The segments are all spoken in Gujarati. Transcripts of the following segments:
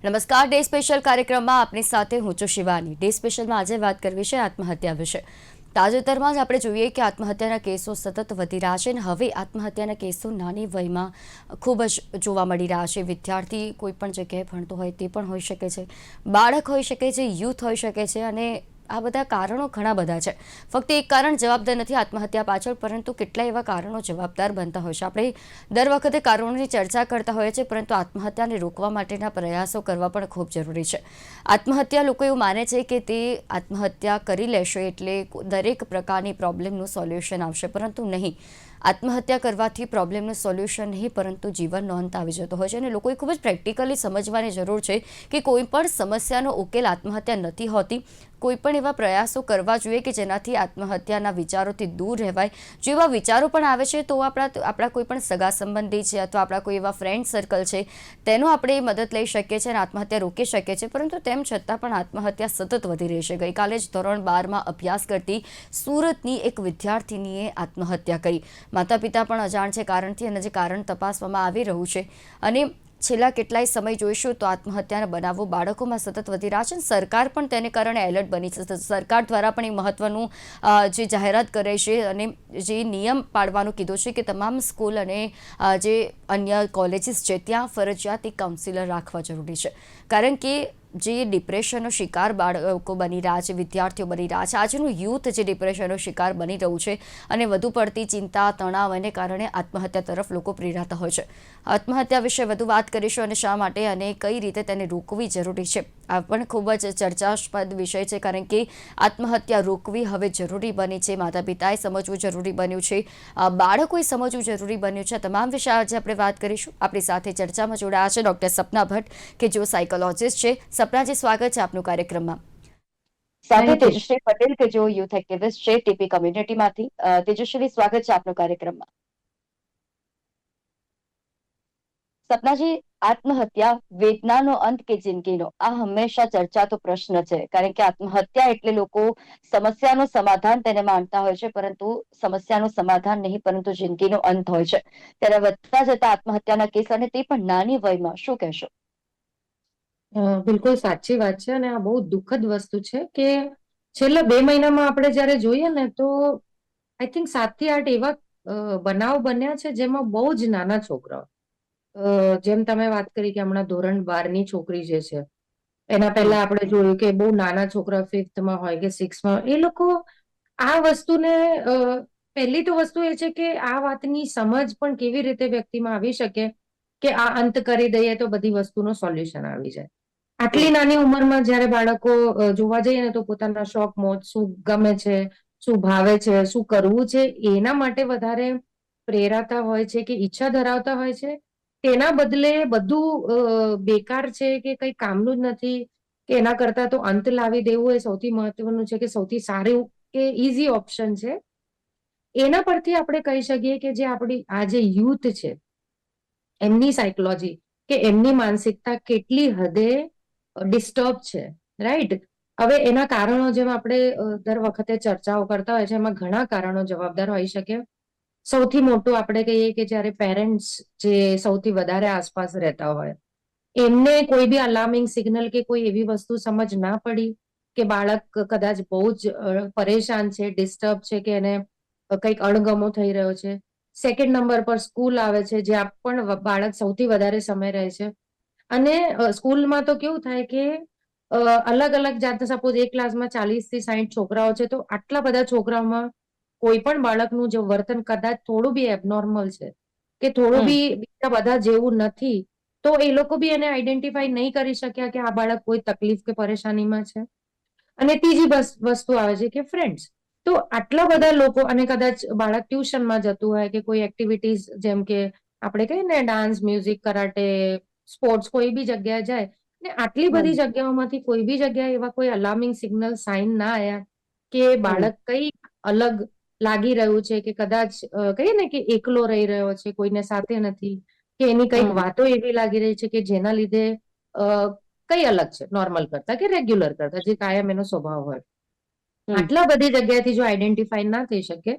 નમસ્કાર. ડે સ્પેશિયલ કાર્યક્રમમાં આપની સાથે હું છું શિવાની. ડે સ્પેશિયલમાં આજે વાત કરવી છે આત્મહત્યા વિશે. તાજેતરમાં જ આપણે જોઈએ કે આત્મહત્યાના કેસો સતત વધી રહ્યા છે અને હવે આત્મહત્યાના કેસો નાની વયમાં ખૂબ જ જોવા મળી રહ્યા છે. વિદ્યાર્થી કોઈ પણ જગ્યાએ ભણતો હોય તે પણ હોઈ શકે છે, બાળક હોઈ શકે છે, યુથ હોઈ શકે છે અને આ બધા કારણો ઘણા બધા છે. ફક્ત એક કારણ જવાબદાર નથી આત્મહત્યા પાછળ, પરંતુ કેટલાય એવા કારણો જવાબદાર બનતા હોય છે. આપણે દર વખતે કારણોની ચર્ચા કરતા હોઈએ છીએ, પરંતુ આત્મહત્યાને રોકવા માટેના પ્રયાસો કરવા પણ ખૂબ જરૂરી છે. આત્મહત્યા લોકો એવું માને છે કે તે આત્મહત્યા કરી લેશે એટલે દરેક પ્રકારની પ્રોબ્લેમનું સોલ્યુશન આવશે, પરંતુ નહીં. આત્મહત્યા કરવાથી પ્રોબ્લેમનું સોલ્યુશન નહીં, પરંતુ જીવનનો અંત આવી જતો હોય છે. અને લોકોએ ખૂબ જ પ્રેક્ટિકલી સમજવાની જરૂર છે કે કોઈ પણ સમસ્યાનો ઉકેલ આત્મહત્યા નથી હોતી. કોઈ પણ એવા પ્રયાસો કરવા જોઈએ કે જેનાથી આત્મહત્યાના વિચારોથી દૂર રહેવાય. જો એવા વિચારો પણ આવે છે તો આપણા કોઈ પણ સગા સંબંધી છે અથવા આપણા કોઈ એવા ફ્રેન્ડ સર્કલ છે તેનો આપણે મદદ લઈ શકીએ છીએ અને આત્મહત્યા રોકી શકીએ છીએ. પરંતુ તેમ છતાં પણ આત્મહત્યા સતત વધી રહી છે. ગઈકાલે જ ધોરણ 12માં અભ્યાસ કરતી સુરતની એક વિદ્યાર્થીનીએ આત્મહત્યા કરી. માતા પિતા પણ અજાણ છે કારણથી, અને જે કારણ તપાસવામાં આવી રહ્યું છે. અને છેલ્લા કેટલાય સમય જોઈશું તો આત્મહત્યાના બનાવો બાળકોમાં સતત વધી રહ્યા છે. સરકાર પણ તેને કારણે એલર્ટ બની છે. સરકાર દ્વારા પણ એ મહત્વનું જે જાહેરાત કરે છે અને જે નિયમ પાડવાનું કીધું છે કે તમામ સ્કૂલ અને જે અન્ય કોલેજીસ છે ત્યાં ફરજિયાત એક કાઉન્સિલર રાખવા જરૂરી છે. કારણ કે જે ડિપ્રેશનનો શિકાર બાળકો બની રહ્યા છે, વિદ્યાર્થીઓ બની રહ્યા છે, આજનું યુથ જે ડિપ્રેશનનો શિકાર બની રહ્યું છે અને વધુ પડતી ચિંતા, તણાવ એને કારણે આત્મહત્યા તરફ લોકો પ્રેરાતા હોય છે. આત્મહત્યા વિશે વધુ વાત કરીશું અને શા માટે અને કઈ રીતે તેને રોકવી જરૂરી છે. આ પણ ખૂબ જ ચર્ચાસ્પદ વિષય છે, કારણ કે આત્મહત્યા રોકવી હવે જરૂરી બની છે. માતા પિતાએ સમજવું જરૂરી બન્યું છે, બાળકોએ સમજવું જરૂરી બન્યું છે. તમામ વિશે આજે આપણે વાત કરીશું. આપણી સાથે ચર્ચામાં જોડાયા છે ડૉક્ટર સપના ભટ્ટ, કે જેઓ સાયકોલોજિસ્ટ છે. સપનાજી, સ્વાગત છે આપનું કાર્યક્રમમાં. સાથે તેજશ્રી પટેલ, કે જેઓ યુથ એક્ટિવિસ્ટ છે ટીપી કમ્યુનિટીમાંથી. તેજશ્રી, સ્વાગત છે આપનું કાર્યક્રમમાં. સપનાજી, આત્મહત્યા વેદનાનો અંત કે જિંદગીનો? આ હંમેશા ચર્ચાતો પ્રશ્ન છે, કારણ કે આત્મહત્યા એટલે લોકો સમસ્યાનું સમાધાન તેને માનતા હોય છે, પરંતુ સમસ્યાનું સમાધાન નહીં, પરંતુ જિંદગીનો અંત હોય છે. ત્યારે વધતા જતા આત્મહત્યાના કેસ, અને તે પણ નાની વયમાં, શું કહેશો? બિલકુલ સાચી વાત છે અને આ બહુ દુઃખદ વસ્તુ છે કે છેલ્લા 2 મહિનામાં આપણે જયારે જોઈએ ને તો આઈ થિંક 7 થી 8 એવા બનાવ બન્યા છે જેમાં બહુ જ નાના છોકરાઓ, જેમ તમે વાત કરી કે હમણાં ધોરણ 12ની છોકરી જે છે, એના પહેલા આપણે જોયું કે બહુ નાના છોકરા 5th માં હોય કે 6th માં, એ લોકો આ વસ્તુને પહેલી તો વસ્તુ એ છે કે આ વાતની સમજ પણ કેવી રીતે વ્યક્તિમાં આવી શકે કે આ અંત કરી દઈએ તો બધી વસ્તુનો સોલ્યુશન આવી જાય. આટલી નાની ઉંમરમાં જયારે બાળકો જોવા જઈએ ને તો પોતાના શોખ મોજ, શું ગમે છે, શું ભાવે છે, શું કરવું છે, એના માટે વધારે પ્રેરાતા હોય છે કે ઈચ્છા ધરાવતા હોય છે. તેના બદલે બધું બેકાર છે કે કઈ કામનું જ નથી, કે એના કરતા તો અંત લાવી દેવું એ સૌથી મહત્વનું છે, કે સૌથી સારું કે ઈઝી ઓપ્શન છે. એના પરથી આપણે કહી શકીએ કે જે આપણી આ જે યુથ છે એમની સાયકોલોજી કે એમની માનસિકતા કેટલી હદે ડિસ્ટર્બ છે, રાઈટ? હવે એના કારણો જેમ આપણે દર વખતે ચર્ચાઓ કરતા હોય છે, એમાં ઘણા કારણો જવાબદાર હોઈ શકે. સૌથી મોટું આપણે કહીએ કે જયારે પેરેન્ટ્સ જે સૌથી વધારે આસપાસ રહેતા હોય, એમને કોઈ બી અલાર્મિંગ સિગ્નલ કે કોઈ એવી વસ્તુ સમજ ના પડી કે બાળક કદાચ બહુ જ પરેશાન છે, ડિસ્ટર્બ છે, કે એને કંઈક અણગમો થઈ રહ્યો છે. સેકન્ડ નંબર પર સ્કૂલ આવે છે, જ્યાં પણ બાળક સૌથી વધારે સમય રહે છે. અને સ્કૂલમાં તો કેવું થાય કે અલગ અલગ જાતના, સપોઝ એક ક્લાસમાં 40 થી 60 છોકરાઓ છે, તો આટલા બધા છોકરાઓમાં કોઈ પણ બાળકનું જે વર્તન કદાચ થોડું બી એબનોર્મલ છે કે થોડું બી બીજા બધા જેવું નથી, તો એ લોકો બી એને આઈડેન્ટિફાઈ નહીં કરી શક્યા કે આ બાળક કોઈ તકલીફ કે પરેશાનીમાં છે. અને ત્રીજી વસ્તુ આવે છે કે ફ્રેન્ડ્સ. તો આટલા બધા લોકો, અને કદાચ બાળક ટ્યુશનમાં જતું હોય કે કોઈ એક્ટિવિટીઝ જેમ કે આપણે કહીએ ને ડાન્સ, મ્યુઝિક, કરાટે, સ્પોર્ટ્સ, કોઈ બી જગ્યાએ જાય ને આટલી બધી જગ્યાઓમાંથી કોઈ બી જગ્યાએ એવા કોઈ અલાર્મિંગ સિગ્નલ, સાઇન ના આવ્યા કે બાળક કઈ અલગ લાગી રહ્યું છે, કે કદાચ કહીએ ને કે એકલો રહી રહ્યો છે, કોઈને સાથે નથી, કે એની કંઈક વાતો એવી લાગી રહી છે કે જેના લીધે કઈ અલગ છે નોર્મલ કરતા કે રેગ્યુલર કરતા, જે કાયમ એનો સ્વભાવ હોય. આટલા બધી જગ્યાએથી જો આઈડેન્ટિફાઈ ના થઈ શકે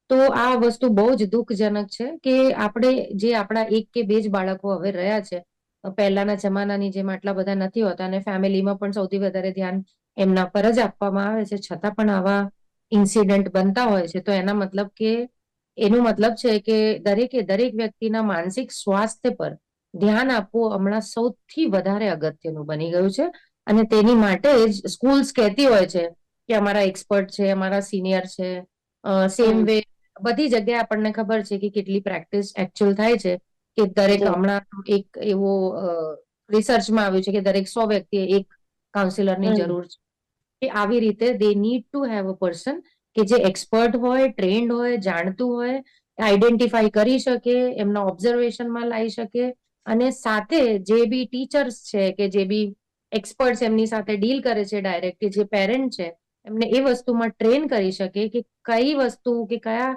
તો આ વસ્તુ બહુ જ દુઃખજનક છે કે આપણે જે આપણા એક કે બે જ બાળકો હવે રહ્યા છે, પહેલાના જમાનાની જેમ આટલા બધા નથી હોતા અને ફેમિલીમાં પણ સૌથી વધારે ધ્યાન એમના પર જ આપવામાં આવે છે, છતાં પણ આવા ઇન્સિડન્ટ બનતા હોય છે. તો એના મતલબ કે એનું મતલબ છે કે દરેકે દરેક વ્યક્તિના માનસિક સ્વાસ્થ્ય પર ધ્યાન આપવું હમણાં સૌથી વધારે અગત્યનું બની ગયું છે. અને તેની માટે જ સ્કૂલ્સ કહેતી હોય છે કે અમારા એક્સપર્ટ છે, અમારા સિનિયર છે. સેમ હમ. વે બધી જગ્યાએ આપણને ખબર છે કે કેટલી પ્રેક્ટિસ એકચ્યુઅલ થાય છે, કે દરેક જી. હમણાં એક એવો રિસર્ચમાં આવ્યું છે કે દરેક 100 વ્યક્તિએ એક કાઉન્સિલરની હમ. જરૂર છે. કે આવી રીતે they need to have a person કે જે એક્સપર્ટ હોય, ટ્રેન્ડ હોય, જાણતું હોય, આઈડેન્ટિફાઈ કરી શકે, એમના ઓબ્ઝર્વેશનમાં લાવી શકે, અને સાથે જે બી ટીચર્સ છે કે જે બી એક્સપર્ટ્સ એમની સાથે ડીલ કરે છે ડાયરેક્ટ, કે જે પેરેન્ટ છે એમને એ વસ્તુમાં ટ્રેન કરી શકે કે કઈ વસ્તુ કે કયા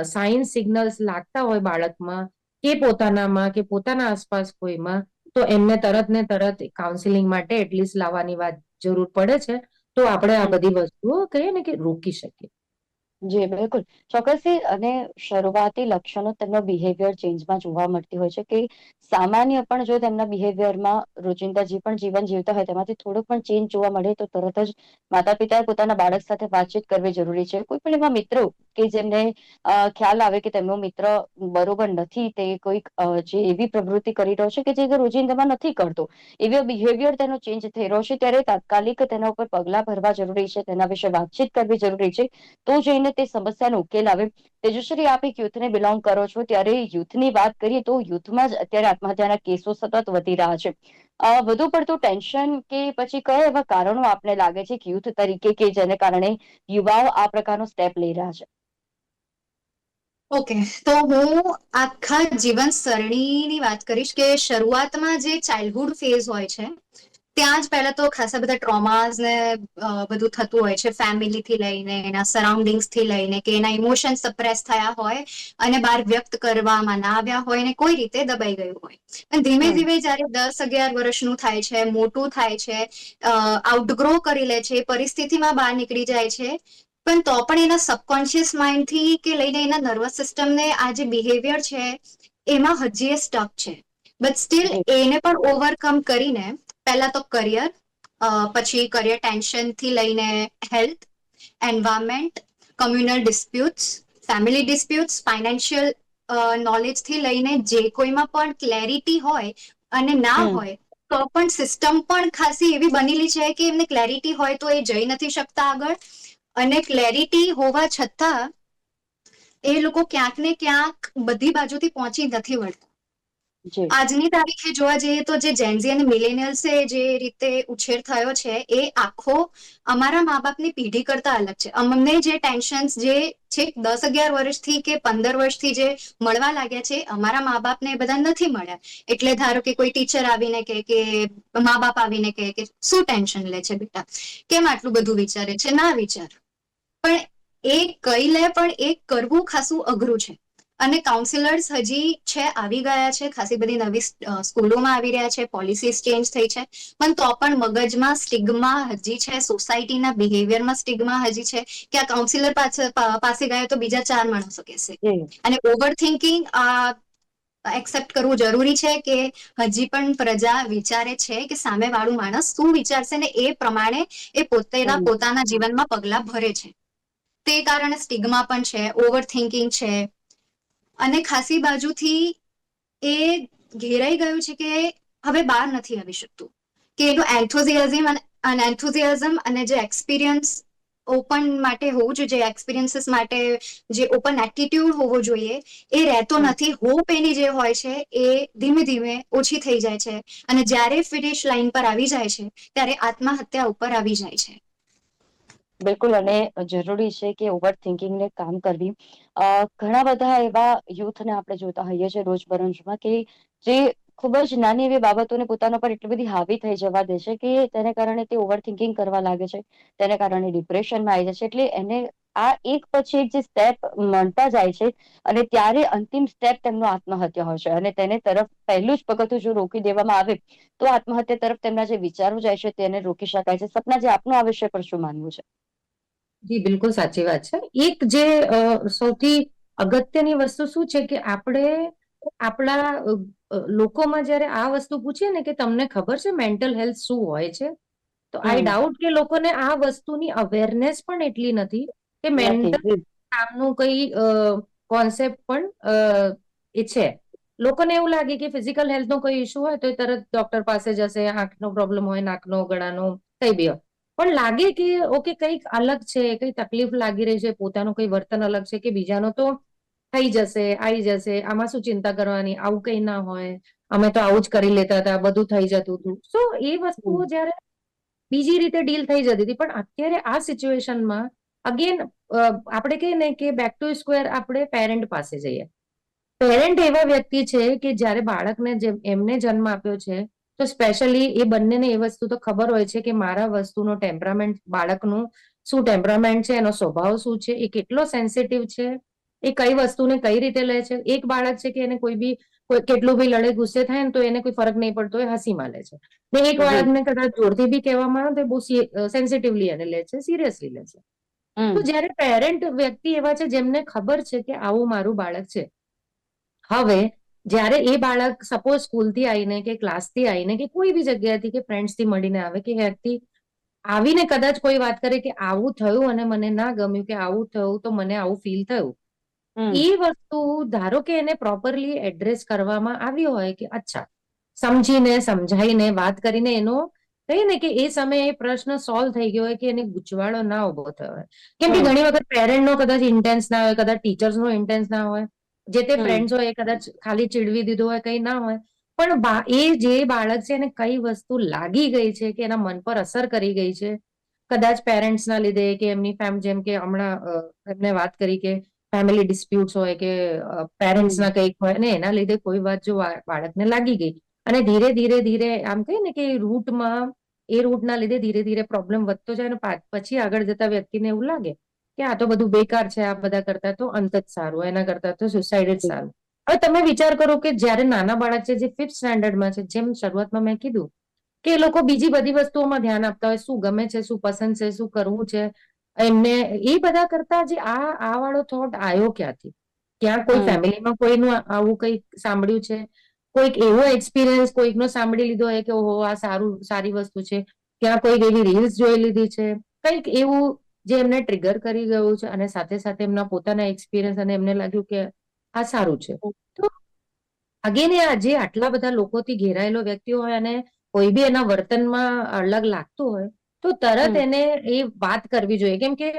સાયન્સ સિગ્નલ્સ લાગતા હોય બાળકમાં કે પોતાનામાં કે પોતાના આસપાસ કોઈમાં, તો એમને તરત ને તરત કાઉન્સિલિંગ માટે એટલીસ્ટ લાવવાની વાત જરૂર પડે છે. તો આપણે આ હમ. બધી વસ્તુઓ કહીએ ને કે રોકી શકીએ. જી બિલકુલ ચોક્કસથી. અને શરૂઆતી લક્ષણો તેમના બિહેવિયર ચેન્જમાં જોવા મળતી હોય છે કે સામાન્ય પણ જો તેમના બિહેવિયરમાં રોજિંદા જે પણ જીવન જીવતા હોય તેમાંથી થોડું પણ ચેન્જ જોવા મળે તો તરત જ માતા પિતાએ પોતાના બાળક સાથે વાતચીત કરવી જરૂરી છે. કોઈ પણ એવા મિત્રો કે જેમને ખ્યાલ આવે કે તેમનો મિત્ર બરોબર નથી, તે કોઈક જે એવી પ્રવૃત્તિ કરી રહ્યો છે કે જે રોજિંદામાં નથી કરતો, એવો બિહેવિયર તેનો ચેન્જ થઈ રહ્યો છે, ત્યારે તાત્કાલિક તેના ઉપર પગલા ભરવા જરૂરી છે, તેના વિશે વાતચીત કરવી જરૂરી છે, તો જઈને તે સમસ્યાનો ઉકેલ આવે. તેજસ્વી, આપ એક યુથને બિલોંગ કરો છો, ત્યારે યુથની વાત કરીએ તો યુથમાં જ અત્યારે આત્મહત્યાના કેસો સતત વધી રહ્યા છે. વધુ પડતું ટેન્શન કે પછી કયા એવા કારણો આપને લાગે છે કે યુથ તરીકે કે જેને કારણે યુવાઓ આ પ્રકારનો સ્ટેપ લઈ રહ્યા છે? ઓકે, તો હું આખા જીવન સરણીની વાત કરીશ કે શરૂઆતમાં જે ચાઇલ્ડહુડ ફેઝ હોય છે ત્યાં જ પહેલા તો ખાસા બધા ટ્રોમાસ ને બધું થતું હોય છે, ફેમિલીથી લઈને એના સરાઉન્ડિંગ્સ થી લઈને કે એના ઇમોશન સપ્રેસ થયા હોય અને બહાર વ્યક્ત કરવામાં ના આવ્યા હોય ને કોઈ રીતે દબાઈ ગયું હોય. અને ધીમે હમ. ધીમે જયારે 10-11 વર્ષનું થાય છે, મોટું થાય છે, આઉટગ્રો કરી લે છે, પરિસ્થિતિમાં બહાર નીકળી જાય છે, પણ તો પણ એના સબકોન્શિયસ માઇન્ડથી કે લઈને એના નર્વસ સિસ્ટમને આ જે બિહેવિયર છે એમાં હજી એ સ્ટક છે. બટ સ્ટીલ જી. એને પણ ઓવરકમ કરીને પહેલા તો કરિયર, પછી કરિયર ટેન્શનથી લઈને health, environment, communal disputes, family disputes, financial નોલેજથી લઈને જે કોઈમાં પણ ક્લેરિટી હોય અને ના હમ. હોય તો પણ સિસ્ટમ પણ ખાસી એવી બનેલી છે કે એમને ક્લેરિટી હોય તો એ જઈ નથી શકતા આગળ, અને ક્લેરિટી હોવા છતાં એ લોકો ક્યાંક ને ક્યાંક બધી બાજુથી પહોંચી નથી વળતા. જી. આજની તારીખે જોવા જઈએ તો જે જેન્ઝી અને મિલેનિયલ્સે જે રીતે ઉછેર થયો છે એ આખો અમારા મા બાપની પેઢી કરતા અલગ છે. અમને જે ટેન્શન્સ જે છે 10-11 વર્ષથી કે 15 વર્ષથી જે મળવા લાગ્યા છે અમારા મા બાપને એ બધા નથી મળ્યા. એટલે ધારો કે કોઈ ટીચર આવીને કે મા બાપ આવીને કે શું ટેન્શન લે છે બેટા, કેમ આટલું બધું વિચારે છે, ના વિચાર, પણ એ કઈ લે પણ એ કરવું ખાસું અઘરું છે. અને કાઉન્સિલર્સ હજી છે, આવી ગયા છે, ખાસી બધી નવી સ્કૂલોમાં આવી રહ્યા છે, પોલિસીસ ચેન્જ થઈ છે, પણ તો પણ મગજમાં સ્ટિગ્મા હજી છે, સોસાયટીના બિહેવિયરમાં સ્ટિગ્મા હજી છે કે આ કાઉન્સિલર પાસે ગયા તો બીજા 4 માણસો કહેશે. જી. અને ઓવર થિંકિંગ એક્સેપ્ટ કરવું જરૂરી છે કે હજી પણ પ્રજા વિચારે છે કે સામે વાળું માણસ શું વિચારશે ને એ પ્રમાણે એ હમ. પોતાના જીવનમાં પગલા ભરે છે. તે કારણે સ્ટિગ્મા પણ છે, ઓવર થિંકિંગ છે, અને ખાસી બાજુથી એ ઘેરાઈ ગયું છે કે હવે બહાર નથી આવી શકતું, કે એનું એન્થુઝિયાઝમ અને જે એક્સપિરિયન્સ ઓપન માટે હોવું જોઈએ, જે એક્સપિરિયન્સીસ માટે જે ઓપન એટીટ્યુડ હોવો જોઈએ એ રહેતો હમ. નથી. હોપ એની જે હોય છે એ ધીમે ધીમે ઓછી થઈ જાય છે, અને જ્યારે ફિનિશ લાઈન પર આવી જાય છે ત્યારે આત્મહત્યા ઉપર આવી જાય છે. બિલકુલ. અને જરૂરી છે કે ઓવર થિંકિંગને કામ કરવી. ઘણા બધા એવા યુથને આપણે જોતા હોઈએ છીએ રોજબરોજમાં કે જે ખૂબ જ નાની એવી બાબતોને પોતાના પર એટલી બધી હાવી થઈ જવા દે છે કે તેને કારણે તે ઓવર થિંકિંગ કરવા લાગે છે, તેને કારણે ડિપ્રેશનમાં આવી જાય છે. એટલે એને આ એક પછી એક જે સ્ટેપ મળતા જાય છે અને ત્યારે અંતિમ સ્ટેપ તેમનો આત્મહત્યા હોય છે, અને તેને તરફ પહેલું જ પગથિયું જો રોકી દેવામાં આવે તો આત્મહત્યા તરફ તેમના જે વિચારો જાય છે તેને રોકી શકાય છે. સપના, જે આપનું આ વિષય પર શું માનવું છે? જી બિલકુલ સાચી વાત છે. એક જે સૌથી અગત્યની વસ્તુ શું છે કે આપણે આપણા લોકોમાં જ્યારે આ વસ્તુ પૂછીએ ને કે તમને ખબર છે મેન્ટલ હેલ્થ શું હોય છે, તો આઈ ડાઉટ કે લોકોને આ વસ્તુની અવેરનેસ પણ એટલી નથી કે મેન્ટલ નથી. નામનું કઈ કોન્સેપ્ટ પણ એ છે. લોકોને એવું લાગે કે ફિઝિકલ હેલ્થનો કોઈ ઇશ્યુ હોય તો એ તરત ડોક્ટર પાસે જશે, આંખનો પ્રોબ્લેમ હોય, નાકનો, ગળાનો, કઈ બી હોય. પણ લાગે કે ઓકે કંઈક અલગ છે, કઈ તકલીફ લાગી રહી છે, પોતાનું કઈ વર્તન અલગ છે કે બીજાનો તો થઈ જશે, આવી જશે, આમાં શું ચિંતા કરવાની, આવું કઈ ના હોય, અમે તો આવું જ કરી લેતા હતા, બધું થઈ જતું હતું. સો એ વસ્તુઓ જયારે બીજી રીતે ડીલ થઈ જતી હતી, પણ અત્યારે આ સિચ્યુએશનમાં અગેન આપણે કહીએ ને કે બેક ટુ સ્ક્વેર આપણે પેરેન્ટ પાસે જઈએ. પેરેન્ટ એવા વ્યક્તિ છે કે જ્યારે બાળકને એમને જન્મ આપ્યો છે તો સ્પેશિયલી એ બંનેને એ વસ્તુ તો ખબર હોય છે કે મારા વસ્તુનો ટેમ્પરામેન્ટ, બાળકનું શું ટેમ્પરામેન્ટ છે, એનો સ્વભાવ શું છે, એ કેટલો સેન્સિટિવ છે, એ કઈ વસ્તુને કઈ રીતે લે છે. એક બાળક છે કે એને કોઈ બી કેટલું બી લડે, ગુસ્સે થાય ને તો એને કોઈ ફરક નહીં પડતો, એ હસીમાં લે છે. ને એક જી. બાળકને કદાચ જોરથી બી કહેવામાં આવે તો બહુ સેન્સિટિવલી એને લે છે, સિરિયસલી લે છે. તો હમ. જ્યારે પેરેન્ટ વ્યક્તિ એવા છે જેમને ખબર છે કે આવું મારું બાળક છે, હવે જ્યારે એ બાળક સપોઝ સ્કૂલથી આવીને કે ક્લાસથી આવીને કે કોઈ બી જગ્યાથી કે ફ્રેન્ડ્સથી મળીને આવે કે વ્યક્તિ આવીને કદાચ કોઈ વાત કરે કે આવું થયું અને મને ના ગમ્યું, કે આવું થયું તો મને આવું ફીલ થયું, હમ. એ વસ્તુ ધારો કે એને પ્રોપરલી એડ્રેસ કરવામાં આવ્યો હોય કે અચ્છા સમજીને, સમજાઈને, વાત કરીને એનો કહીએ ને કે એ સમયે એ પ્રશ્ન સોલ્વ થઈ ગયો હોય કે એને ગૂંચવાડો ના ઉભો થયો હોય. કેમ કે હમ. ઘણી વખત પેરેન્ટનો કદાચ ઇન્ટેન્સ ના હોય, કદાચ ટીચર્સનો ઇન્ટેન્સ ના હોય, જે તે હમ. ફ્રેન્ડ્સ હોય એ કદાચ ખાલી ચીડવી દીધું હોય, કઈ ના હોય, પણ એ જે બાળક છે એને કઈ વસ્તુ લાગી ગઈ છે કે એના મન પર અસર કરી ગઈ છે, કદાચ પેરેન્ટ્સના લીધે કે એમની જેમ કે હમણાં એમને વાત કરી કે ફેમિલી ડિસ્પ્યુટ્સ હોય કે પેરેન્ટ્સના કંઈક હોય ને એના લીધે કોઈ વાત જો બાળકને લાગી ગઈ અને ધીરે ધીરે ધીરે આમ કહીએ ને કે રૂટમાં એ રૂટના લીધે ધીરે ધીરે પ્રોબ્લેમ વધતો જાય અને પછી આગળ જતા વ્યક્તિને એવું લાગે કે આ તો બધું બેકાર છે, આ બધા કરતા તો અંત જ સારું, એના કરતા તો સુસાઇડ જ સારું. હવે તમે વિચાર કરો કે જ્યારે નાના બાળક છે જે 5th સ્ટેન્ડર્ડમાં છે, જેમ શરૂઆતમાં મેં કીધું કે એ લોકો બીજી બધી વસ્તુઓમાં ધ્યાન આપતા હોય, શું ગમે છે, શું પસંદ છે, શું કરવું છે, એમને એ બધા કરતા જે આ વાળો થોટ આવ્યો ક્યાંથી? ક્યાં કોઈ હમ. ફેમિલીમાં કોઈનું આવું કંઈક સાંભળ્યું છે, કોઈક એવો એક્સપિરિયન્સ કોઈકનો સાંભળી લીધો હોય કે ઓહો આ સારી વસ્તુ છે, ક્યાં કોઈક એવી રીલ્સ જોઈ લીધી છે, કંઈક એવું જે એમને ટ્રિગર કરી ગયું છે અને સાથે સાથે એમના પોતાના એક્સપિરિયન્સ અને એમને લાગ્યું કે આ સારું છે. તો અગેન જે આટલા બધા લોકોથી ઘેરાયેલો વ્યક્તિ હોય અને કોઈ બી એના વર્તનમાં અલગ લાગતું હોય તો તરત હમ. એને એ વાત કરવી જોઈએ. કેમ કે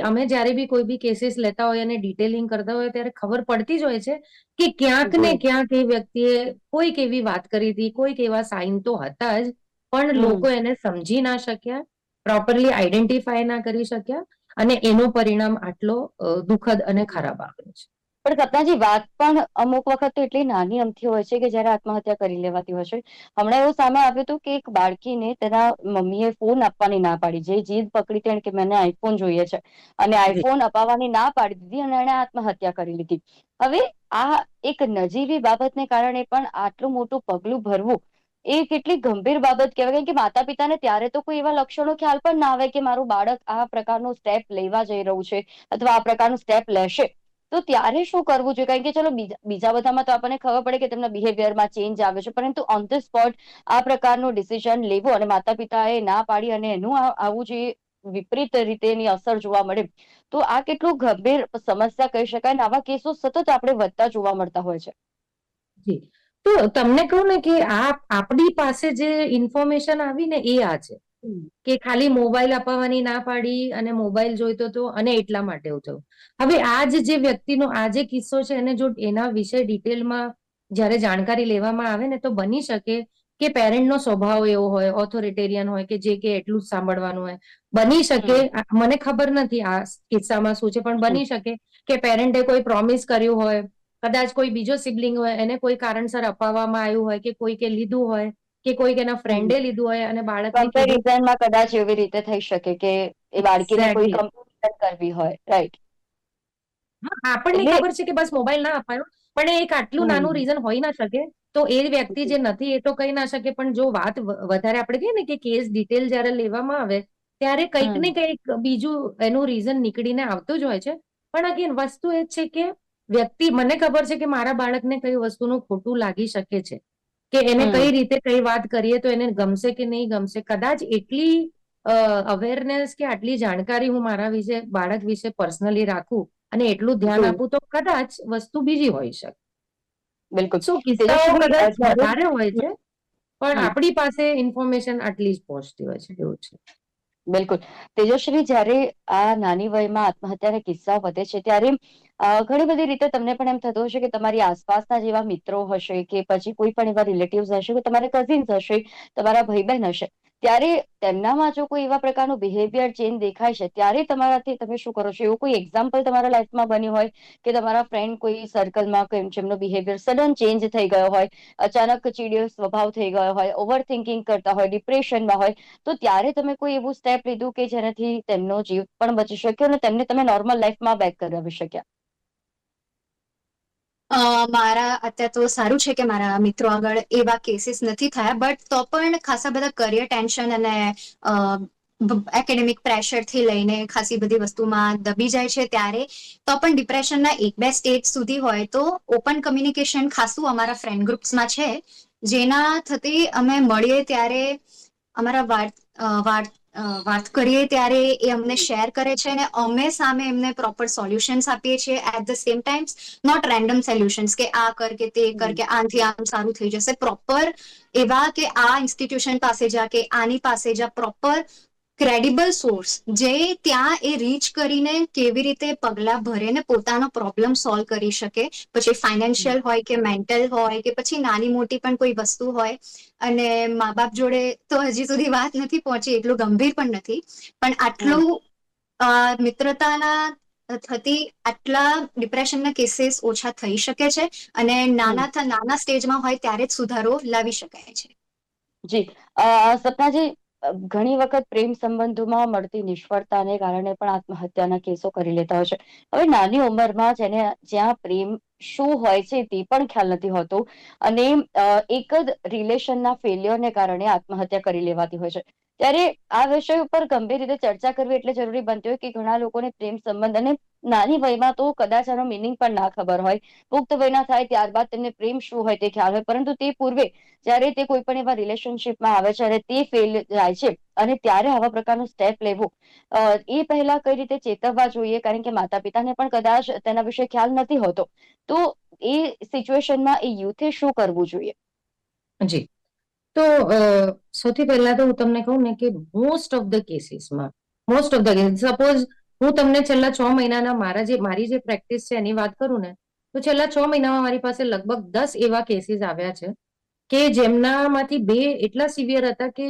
અમે જ્યારે બી કોઈ બી કેસીસ લેતા હોય અને ડિટેલિંગ કરતા હોય ત્યારે ખબર પડતી જ હોય છે કે ક્યાંક ને જી. ક્યાંક એ વ્યક્તિએ કોઈક એવી વાત કરી હતી, કોઈક એવા સાઇન તો હતા જ, પણ હમ. લોકો એને સમજી ના શક્યા, પ્રોપરલી આઈડેન્ટિફાય ના કરી શક્યા અને એનો પરિણામ આટલો દુઃખદ અને ખરાબ આવ્યો છે. પણ સપનાજી, વાત પણ અમુક વખત તો એટલી નાની અમથી હોય છે કે જયારે આત્મહત્યા કરી લેવાતી હોય છે. હમણાં એવું સામે આવ્યું હતું કે એક બાળકીને તેના મમ્મીએ ફોન આપવાની ના પાડી, જે જીદ પકડી તેને કે મને આઈફોન જોઈએ છે અને જી આઈફોન અપાવવાની ના પાડી દીધી અને એણે આત્મહત્યા કરી લીધી. હવે આ એક નજીવી બાબતને કારણે પણ આટલું મોટું પગલું ભરવું એ કેટલી ગંભીર બાબત કહેવાય. કારણ કે માતા પિતાને ત્યારે તો કોઈ એવા લક્ષણો ખ્યાલ પણ ના આવે કે મારું બાળક આ પ્રકારનું સ્ટેપ લેવા જઈ રહ્યું છે અથવા આ પ્રકારનું સ્ટેપ લેશે, તો ત્યારે શું કરવું જોઈએ? કારણ કે ચલો બીજા બધામાં તો આપણને ખબર પડે કે તેમના બિહેવિયરમાં ચેન્જ આવે છે, પરંતુ ઓન ધ સ્પોટ આ પ્રકારનું ડિસિઝન લેવું અને માતા પિતાએ ના પાડી અને એનું આવું જે વિપરીત રીતે એની અસર જોવા મળે, તો આ કેટલું ગંભીર સમસ્યા કહી શકાય અને આવા કેસો સતત આપણે વધતા જોવા મળતા હોય છે. જી. તો તમને કહું ને કે આપણી પાસે જે ઇન્ફોર્મેશન આવી ને એ આ છે કે ખાલી મોબાઈલ અપાવવાની ના પાડી અને મોબાઈલ જોઈતો હતો અને એટલા માટે એવું થયું. હવે આ જે વ્યક્તિનો આ જે કિસ્સો છે એને જો એના વિશે ડિટેલમાં જ્યારે જાણકારી લેવામાં આવે ને તો બની શકે કે પેરેન્ટનો સ્વભાવ એવો હોય, ઓથોરિટેરિયન હોય કે જે કે એટલું જ સાંભળવાનું હોય. બની શકે, હમ. મને ખબર નથી આ કિસ્સામાં શું છે, પણ હમ. બની શકે કે પેરેન્ટે કોઈ પ્રોમિસ કર્યું હોય, કદાચ કોઈ બીજો સિબલિંગ હોય એને કોઈ કારણસર અપાવવામાં આવ્યું હોય કે કોઈકે લીધું હોય કે કોઈક એના હમ. ફ્રેન્ડે લીધું હોય અને બાળકને કીધું. કમ્પેરિઝનમાં કદાચ એવી રીતે થઈ શકે કે એ બાળકીને કોઈ એક્ઝેક્ટલી. કમ્પેરિઝન કરવી હોય, રાઈટ? આપણને એટલે ખબર છે કે બસ મોબાઈલ ના અપાયો, પણ એક આટલું નાનું હમ. રીઝન હોઈ ના શકે. તો એ વ્યક્તિ જે નથી એ તો કહી ના શકે, પણ જો વાત વધારે આપણે કહીએ ને કે કેસ ડિટેલ જયારે લેવામાં આવે ત્યારે કંઈક હમ. ને કંઈક બીજું એનું રીઝન નીકળીને આવતું જ હોય છે. પણ અગેન વસ્તુ એ જ છે કે વ્યક્તિ, મને ખબર છે કે મારા બાળકને કઈ વસ્તુનું ખોટું લાગી શકે છે, કે એને કઈ રીતે કઈ વાત કરીએ તો એને ગમશે કે નહીં ગમશે. કદાચ એટલી અવેરનેસ કે આટલી જાણકારી હું મારા વિશે બાળક વિશે પર્સનલી રાખું અને એટલું ધ્યાન જી આપું તો કદાચ વસ્તુ બીજી હોઈ શકે. બિલકુલ. શું કિસ્સાઓ તેજસ્વી, કદાચ જ્યારે વધારે હોય છે, પણ હમ, આપણી પાસે ઇન્ફોર્મેશન આટલી જ પહોંચતી હોય છે, એવું છે. બિલકુલ. તેજસ્વી, જ્યારે આ નાની વયમાં આત્મહત્યાના કિસ્સાઓ વધે છે ત્યારે ઘણી બધી રીતે તમને પણ એમ થતું હશે કે તમારી આસપાસના જેવા મિત્રો હશે કે પછી કોઈ પણ એવા રિલેટિવ્સ હશે કે તમારા કઝિન્સ હશે, તમારા ભાઈ બહેન હશે, ત્યારે તેમનામાં જો કોઈ એવા પ્રકારનું બિહેવિયર ચેન્જ દેખાય છે ત્યારે તમારાથી તમે શું કરો છો? એવું કોઈ એક્ઝામ્પલ તમારા લાઈફમાં બન્યું હોય કે તમારા ફ્રેન્ડ કોઈ સર્કલમાં કોઈ જેમનો બિહેવિયર સડન ચેન્જ થઈ ગયો હોય, અચાનક ચીડિયો સ્વભાવ થઈ ગયો હોય, ઓવર થિંકિંગ કરતા હોય, ડિપ્રેશનમાં હોય, તો ત્યારે તમે કોઈ એવું સ્ટેપ લીધું કે જેનાથી તેમનો જીવ પણ બચી શક્યો અને તેમને તમે નોર્મલ લાઈફમાં બેક કરાવી શક્યા? મારા અત્યારે તો સારું છે કે મારા મિત્રો આગળ એવા કેસીસ નથી થયા, બટ તો પણ ખાસા બધા કરિયર ટેન્શન અને એકેડેમિક પ્રેશરથી લઈને ખાસી બધી વસ્તુમાં દબી જાય છે ત્યારે તો પણ ડિપ્રેશનના 1-2 સ્ટેજ સુધી હોય તો ઓપન કમ્યુનિકેશન ખાસું અમારા ફ્રેન્ડ ગ્રુપ્સમાં છે, જેના થકી અમે મળીએ ત્યારે અમારા વાત કરીએ ત્યારે એ અમને શેર કરે છે અને અમે સામે એમને પ્રોપર સોલ્યુશન્સ આપીએ છીએ. At the same times not random solutions કે આ કર કે તે કર કે આનાથી આમ સારું થઈ જશે. પ્રોપર એવા કે આ ઇન્સ્ટિટ્યુશન પાસે જા કે આની પાસે જા, પ્રોપર ક્રેડિબલ સોર્સ જે ત્યાં એ રીચ કરીને કેવી રીતે પગલાં ભરે ને પોતાનો પ્રોબ્લેમ સોલ્વ કરી શકે. પછી ફાઇનાન્શિયલ હોય કે મેન્ટલ હોય કે પછી નાની મોટી પણ કોઈ વસ્તુ હોય. અને મા બાપ જોડે તો હજી સુધી વાત નથી પહોંચી, એટલું ગંભીર પણ નથી, પણ આટલું મિત્રતાના થતી આટલા ડિપ્રેશનના કેસીસ ઓછા થઈ શકે છે અને નાના સ્ટેજમાં હોય ત્યારે જ સુધારો લાવી શકાય છે. જી. સપનાજી, ઘણી વખત પ્રેમ સંબંધોમાં મળતી નિષ્ફળતાને કારણે પણ આત્મહત્યાના કેસો કરી લેતા હોય છે. હવે નાની ઉંમરમાં જ્યાં પ્રેમ શું હોય છે તે પણ ખ્યાલ નથી હોતો અને એક જ રિલેશનના ફેલિયરને કારણે આત્મહત્યા કરી લેવાતી હોય છે. ત્યારે આ વિષય ઉપર ગંભીર રીતે ચર્ચા કરવી એટલે જરૂરી બનતી હોય કે ઘણા લોકોને પ્રેમ સંબંધ અને નાની વયમાં તો કદાચ આનો મિનિંગ પણ ના ખબર હોય, પુખ્ત વયના થાય ત્યારબાદ તેમને પ્રેમ શું હોય તે ખ્યાલ હોય, પરંતુ તે પૂર્વે જ્યારે તે કોઈ પણ એવા રિલેશનશીપમાં આવે છે અને તે ફેલ જાય છે અને ત્યારે આવા પ્રકારનું સ્ટેપ લેવું, એ પહેલા કઈ રીતે ચેતવવા જોઈએ, કારણ કે માતા પિતાને પણ કદાચ તેના વિશે ખ્યાલ નથી હોતો, તો એ સિચ્યુએશનમાં એ યુથે શું કરવું જોઈએ? જી. તો સૌથી પહેલા તો હું તમને કહું ને કે મોસ્ટ ઓફ ધ કેસીસમાં સપોઝ હું તમને છેલ્લા 6 મહિનાના મારી જે પ્રેક્ટિસ છે એની વાત કરું ને, તો છેલ્લા 6 મહિનામાં મારી પાસે લગભગ 10 એવા કેસીસ આવ્યા છે કે જેમનામાંથી 2 એટલા સિવિયર હતા કે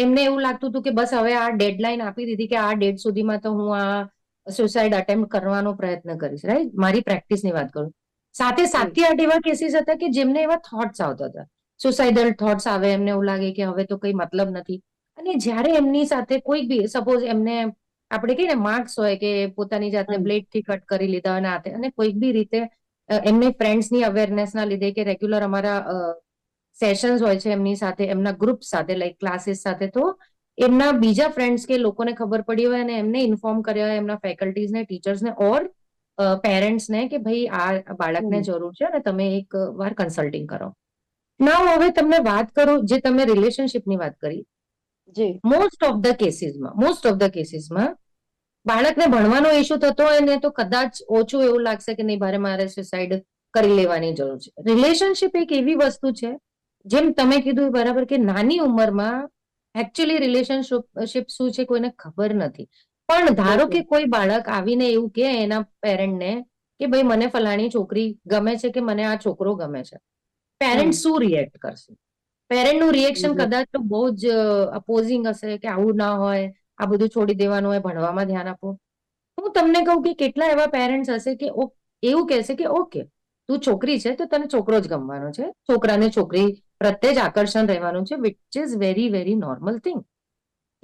એમને એવું લાગતું હતું કે બસ હવે આ ડેડલાઈન આપી દીધી કે આ ડેટ સુધીમાં તો હું આ સુસાઇડ અટેમ્પ્ટ કરવાનો પ્રયત્ન કરીશ. રાઈટ, મારી પ્રેક્ટિસની વાત કરું. સાથે 7 થી 8 એવા કેસીસ હતા કે જેમને એવા થોટ્સ આવતા હતા, સુસાઇડલ થોટ્સ આવે, એમને એવું લાગે કે હવે તો કઈ મતલબ નથી. અને જ્યારે એમની સાથે કોઈ બી સપોઝ એમને આપણે કહીએ ને માર્ક્સ હોય કે પોતાની જાતને બ્લેડથી કટ કરી લીધા અને કોઈક બી રીતે એમની ફ્રેન્ડ્સની અવેરનેસના લીધે કે રેગ્યુલર અમારા સેશન્સ હોય છે એમની સાથે, એમના ગ્રુપ સાથે, લાઈક ક્લાસીસ સાથે, તો એમના બીજા ફ્રેન્ડ્સ કે લોકોને ખબર પડી હોય અને એમને ઇન્ફોર્મ કર્યા હોય, એમના ફેકલ્ટીઝને, ટીચર્સને ઓર પેરેન્ટ્સને કે ભાઈ આ બાળકને જરૂર છે અને તમે એક વાર કન્સલ્ટિંગ કરો. ના હવે તમને વાત કરું, જે તમે રિલેશનશિપની વાત કરી, જી. મોસ્ટ ઓફ ધ કેસીસમાં બાળકને ભણવાનો ઇશ્યુ થતો હોય ને તો કદાચ ઓછું એવું લાગશે કે નહીં ભારે મારે સુસાઇડ કરી લેવાની જરૂર છે. રિલેશનશિપ એક એવી વસ્તુ છે, જેમ તમે કીધું બરાબર, કે નાની ઉંમરમાં એકચ્યુઅલી રિલેશનશિપ શું છે કોઈને ખબર નથી. પણ ધારો કે કોઈ બાળક આવીને એવું કે એના પેરેન્ટને કે ભાઈ મને ફલાણી છોકરી ગમે છે કે મને આ છોકરો ગમે છે, પેરેન્ટ શું રિએક્ટ કરશે? પેરેન્ટનું રિએક્શન કદાચ તો બહુ જ અપોઝિંગ હશે કે આવું ના હોય, આ બધું છોડી દેવાનું હોય, ભણવામાં ધ્યાન આપો. હું તમને કહું કે કેટલા એવા પેરેન્ટ્સ હશે કે એવું કહેશે કે ઓકે, તું છોકરી છે તો તને છોકરો જ ગમવાનો છે, છોકરાને છોકરી પ્રત્યે જ આકર્ષણ રહેવાનું છે, which is very very normal thing.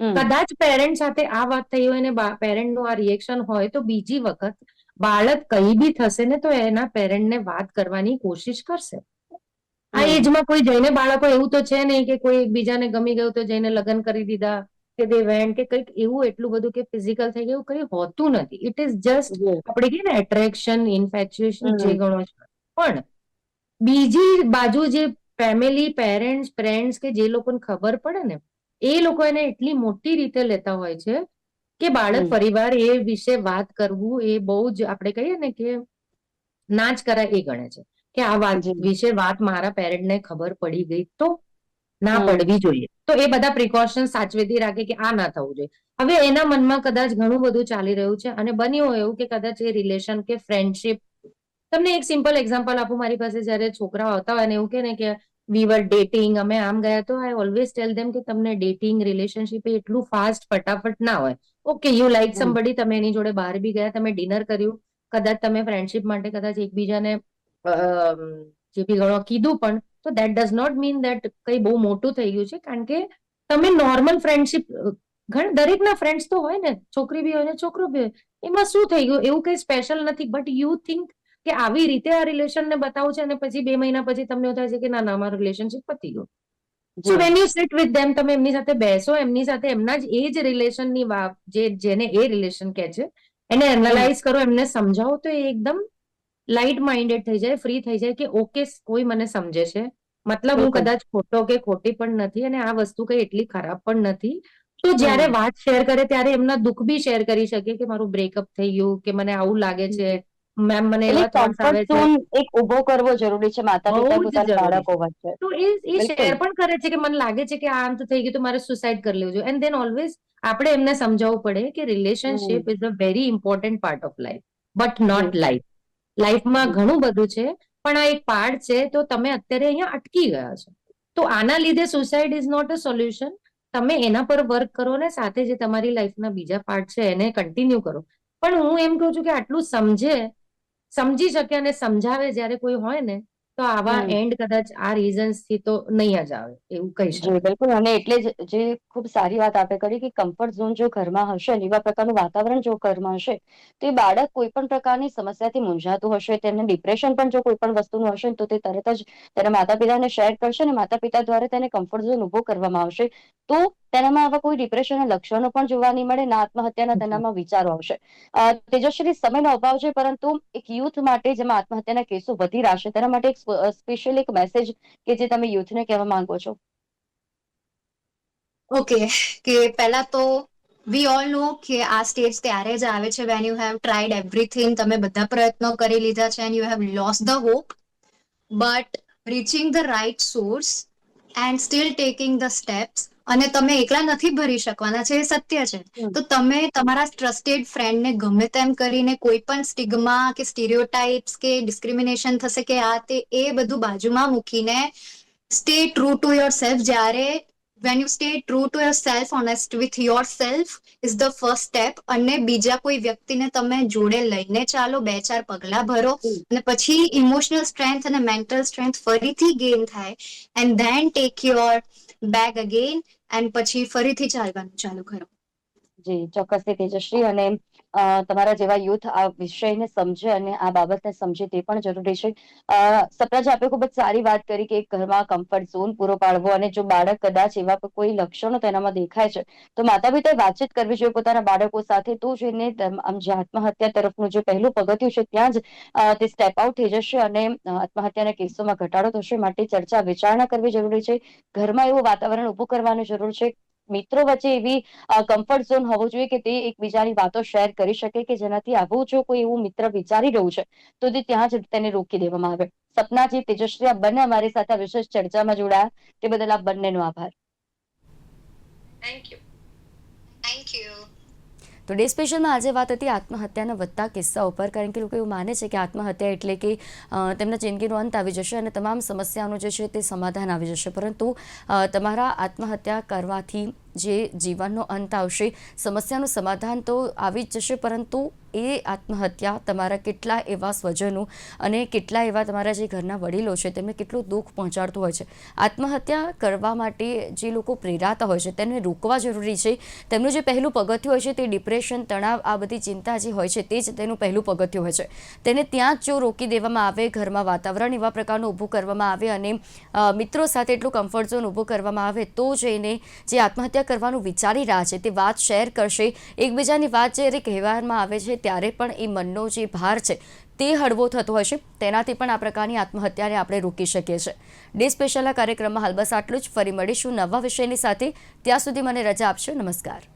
કદાચ પેરેન્ટ સાથે આ વાત થઈ હોય ને પેરેન્ટનું આ રિએક્શન હોય તો બીજી વખત બાળક કઈ બી થશે ને તો એના પેરેન્ટને વાત કરવાની કોશિશ કરશે. આ એજમાં કોઈ જઈને બાળકો એવું તો છે નહીં કે કોઈ એકબીજાને ગમી ગયું તો જઈને લગ્ન કરી દીધા કે દે વેન્ટ કે કંઈક એવું એટલું બધું કે ફિઝિકલ થઈ ગયું કંઈ હોતું નથી. ઇટ ઇઝ જસ્ટ જી. આપણે કહીએ ને એટ્રેક્શન, ઇન્ફેચ્યુએશન જે હમ. ગણો છો. પણ બીજી બાજુ જે ફેમિલી, પેરેન્ટ્સ, ફ્રેન્ડ્સ કે જે લોકોને ખબર પડે ને એ લોકો એને એટલી મોટી રીતે લેતા હોય છે કે બાળક હમ. પરિવાર એ વિશે વાત કરવું એ બહુ જ આપણે કહીએ ને કે ના જ કરાય એ ગણે છે કે આ વાત જી. વિશે વાત મારા પેરેન્ટને ખબર પડી ગઈ તો ના હમ. પડવી જોઈએ. તો એ બધા પ્રિકોશન સાચવેતી રાખે કે આ ના થવું જોઈએ. હવે એના મનમાં કદાચ ઘણું બધું ચાલી રહ્યું છે અને બન્યું હોય એવું કે કદાચ એ રિલેશન કે ફ્રેન્ડશિપ. તમને એક સિમ્પલ એક્ઝામ્પલ આપું. મારી પાસે જયારે છોકરાઓ આવતા હોય ને એવું કે ને કે વી વર ડેટિંગ, અમે આમ ગયા, તો આઈ ઓલવેઝ ટેલ ધેમ કે તમને ડેટિંગ રિલેશનશિપ એટલું ફાસ્ટ ફટાફટ ના હોય. Okay, you like hmm. Somebody, તમે એની જોડે બહાર બી ગયા, તમે ડિનર કર્યું, કદાચ તમે ફ્રેન્ડશિપ માટે કદાચ એકબીજાને જે બી ગણો કીધું પણ, તો that does not mean that કઈ બહુ મોટું થઈ ગયું છે. કારણ કે તમે નોર્મલ ફ્રેન્ડશિપ, દરેકના ફ્રેન્ડ્સ તો હોય ને, છોકરી બી હોય ને છોકરો બી હોય, એમાં શું થઈ ગયું, એવું કઈ સ્પેશિયલ નથી. બટ યુ થિંક કે આવી રીતે આ રિલેશનને બતાવું છે અને પછી 2 મહિના પછી તમને એવું થાય છે કે ના ના અમારું રિલેશનશિપ પતી ગયું. સો જી. When you sit with them, તમે એમની સાથે બેસો, એમની સાથે એમના જ એ જ રિલેશનની વાત, જેને એ રિલેશન કહે છે, એને હમ. એનાલાઇઝ કરો, એમને સમજાવો, તો એ એકદમ લાઇટ માઇન્ડેડ થઈ જાય, ફ્રી થઈ જાય કે ઓકે, કોઈ મને સમજે છે, મતલબ હું બિલકુલ. કદાચ ખોટો કે ખોટી પણ નથી અને આ વસ્તુ કઈ એટલી ખરાબ પણ નથી. તો હમ. જયારે વાત શેર કરે ત્યારે એમના દુઃખ બી શેર કરી શકે કે મારું બ્રેકઅપ થઈ ગયું, કે મને આવું લાગે છે, હમ. મેમ મને એટલે એવા થોટ્સ આવે કમ્ફર્ટ છે. ઝોન એક ઉભો કરવો જરૂરી છે માતા પિતા બહુ જ પોતાના જરૂરી બાળકો છે. વચ્ચે. તો એ શેર બિલકુલ. પણ કરે છે કે મને લાગે છે કે આમ તો થઈ ગયું, તો મારે સુસાઇડ કરી લેવું જોઈએ. એન્ડ ધેન ઓલવેઝ આપણે એમને સમજાવવું પડે કે hmm. Relationship is a very important part of life, but not જી. લાઈફ. લાઈફમાં જી. ઘણું બધું છે, પણ આ એક પાર્ટ છે. તો તમે અત્યારે અહીંયા અટકી ગયા છો, તો આના લીધે suicide is not a solution. તમે એના પર વર્ક કરો ને સાથે જે તમારી લાઈફના બીજા પાર્ટ છે એને કન્ટિન્યુ કરો. પણ હું એમ કહું છું કે આટલું સમજી શકે અને સમજાવે જયારે કોઈ હોય ને, તો આવા હમ. એન્ડ કદાચ આ રીઝન્સ થી તો નહીં જ આવે એવું કહી જી શકાય. બિલકુલ. અને એટલે જ જે ખૂબ સારી વાત આપે કરી કે કમ્ફર્ટ ઝોન જો ઘરમાં હશે ને, એવા પ્રકારનું વાતાવરણ જો ઘરમાં હશે, તો એ બાળક કોઈ પણ પ્રકારની સમસ્યાથી મૂંઝાતું હશે, તેને ડિપ્રેશન પણ જો કોઈ પણ વસ્તુનું હશે તો તે તરત જ તેના માતા પિતાને શેર કરશે અને માતા પિતા દ્વારા તેને કમ્ફર્ટ ઝોન ઉભો કરવામાં આવશે. તો તેનામાં આવા કોઈ ડિપ્રેશનના લક્ષણો પણ જોવા નહીં મળે, ના આત્મહત્યાના તેનામાં વિચારો આવશે. તેજસ્વી, સમયનો અભાવ છે, પરંતુ એક યુથ માટે જેમાં આત્મહત્યાના કેસો વધી રહ્યા છે, તેના માટે એક સ્પેશિયલ એક મેસેજ કે જે તમે યુથને કહેવા માંગો છો. ઓકે, કે પહેલા તો વી ઓલ નો કે આ સ્ટેજ ત્યારે જ આવે છે when you have tried everything, તમે બધા પ્રયત્નો કરી લીધા છે and you have lose the hope, but reaching the right source and still taking the steps, અને તમે એકલા નથી ભરી શકવાના છે, એ સત્ય છે. હમ. તો તમે તમારા ટ્રસ્ટેડ ફ્રેન્ડને ગમે તેમ કરીને કોઈ પણ સ્ટિગ્મા કે સ્ટીરિયોટાઇપ્સ કે ડિસ્ક્રિમિનેશન થશે કે આ તે, એ બધું બાજુમાં મૂકીને stay true to your self. જ્યારે when you stay true to yourself, honest with yourself is the first step. અને બીજા કોઈ વ્યક્તિને તમે જોડે લઈને ચાલો, 2-4 પગલા ભરો, જી. અને પછી ઇમોશનલ સ્ટ્રેન્થ અને મેન્ટલ સ્ટ્રેન્થ ફરીથી ગેઇન થાય, and then take your bag again, and પછી ફરીથી ચાલવાનું ચાલુ કરો. જી ચોક્કસથી તેજશ્રી. અને તમારા જેવા યુથ આ વિષયને સમજે અને આ બાબતને સમજે તે પણ જરૂરી છે. સપ્રાજ, આપે ખૂબ જ સારી વાત કરી કે ઘરમાં કમ્ફર્ટ ઝોન પૂરો પાડવો, અને જો બાળક કદાચ એવા કોઈ લક્ષણો તેનામાં દેખાય છે તો માતા પિતાએ વાતચીત કરવી જોઈએ પોતાના બાળકો સાથે. તો જ એને જે આત્મહત્યા તરફનું જે પહેલું પગથિયું છે ત્યાં જ તે સ્ટેપ આઉટ થઈ જશે અને આત્મહત્યાના કેસોમાં ઘટાડો થશે. માટે ચર્ચા વિચારણા કરવી જરૂરી છે, ઘરમાં એવું વાતાવરણ ઉભું કરવાની જરૂર છે, મિત્રો વચ્ચે એવી કમ્ફર્ટ ઝોન હોવો જોઈએ કે તે એકબીજાની વાતો શેર કરી શકે, કે જેનાથી આવું જો કોઈ એવું મિત્ર વિચારી રહ્યું છે તો તે ત્યાં જ તેને રોકી દેવામાં આવે. સપનાજી, તેજશ્રી, આ બંને અમારી સાથે વિશેષ ચર્ચામાં જોડાયા તે બદલ આપ બંનેનો આભાર. Thank you. Thank you. તો ડે સ્પેશિયલમાં આજે વાત હતી આત્મહત્યાના વધતા કિસ્સા ઉપર. કારણ કે લોકો એવું માને છે કે આત્મહત્યા એટલે કે તેમના જિંદગીનો અંત આવી જશે અને તમામ સમસ્યાઓનું જે છે તે સમાધાન આવી જશે, પરંતુ તમારા આત્મહત્યા કરવાથી જે જીવનનો અંત આવશે, સમસ્યાનું સમાધાન તો આવી જ જશે, પરંતુ એ આત્મહત્યા તમારા કેટલા એવા સ્વજનો અને કેટલા એવા તમારા જે ઘરના વડીલો છે તેમને કેટલું દુઃખ પહોંચાડતું હોય છે. આત્મહત્યા કરવા માટે જે લોકો પ્રેરાતા હોય છે તેમને રોકવા જરૂરી છે. તેમનું જે પહેલું પગથિયું હોય છે તે ડિપ્રેશન, તણાવ, આ બધી ચિંતા જે હોય છે તે જ તેનું પહેલું પગથિયું હોય છે. તેને ત્યાં જ જો રોકી દેવામાં આવે, ઘરમાં વાતાવરણ એવા પ્રકારનું ઊભું કરવામાં આવે અને મિત્રો સાથે એટલું કમ્ફર્ટ ઝોન ઊભું કરવામાં આવે, તો જ એને જે આત્મહત્યા આત્મહત્યા કરવાનું વિચારી રહ્યા છે તે વાત શેર કરશે, એકબીજાની વાત જ્યારે કહેવામાં આવે છે ત્યારે પણ એ મનનો જે ભાર છે તે હળવો થતો હશે, તેનાથી પણ આ પ્રકારની આત્મહત્યાને આપણે રોકી શકીએ છીએ. ડે સ્પેશિયલના કાર્યક્રમમાં હાલ બસ આટલું જ. ફરી મળીશું નવા વિષયની સાથે. ત્યાં સુધી મને રજા આપશો. નમસ્કાર.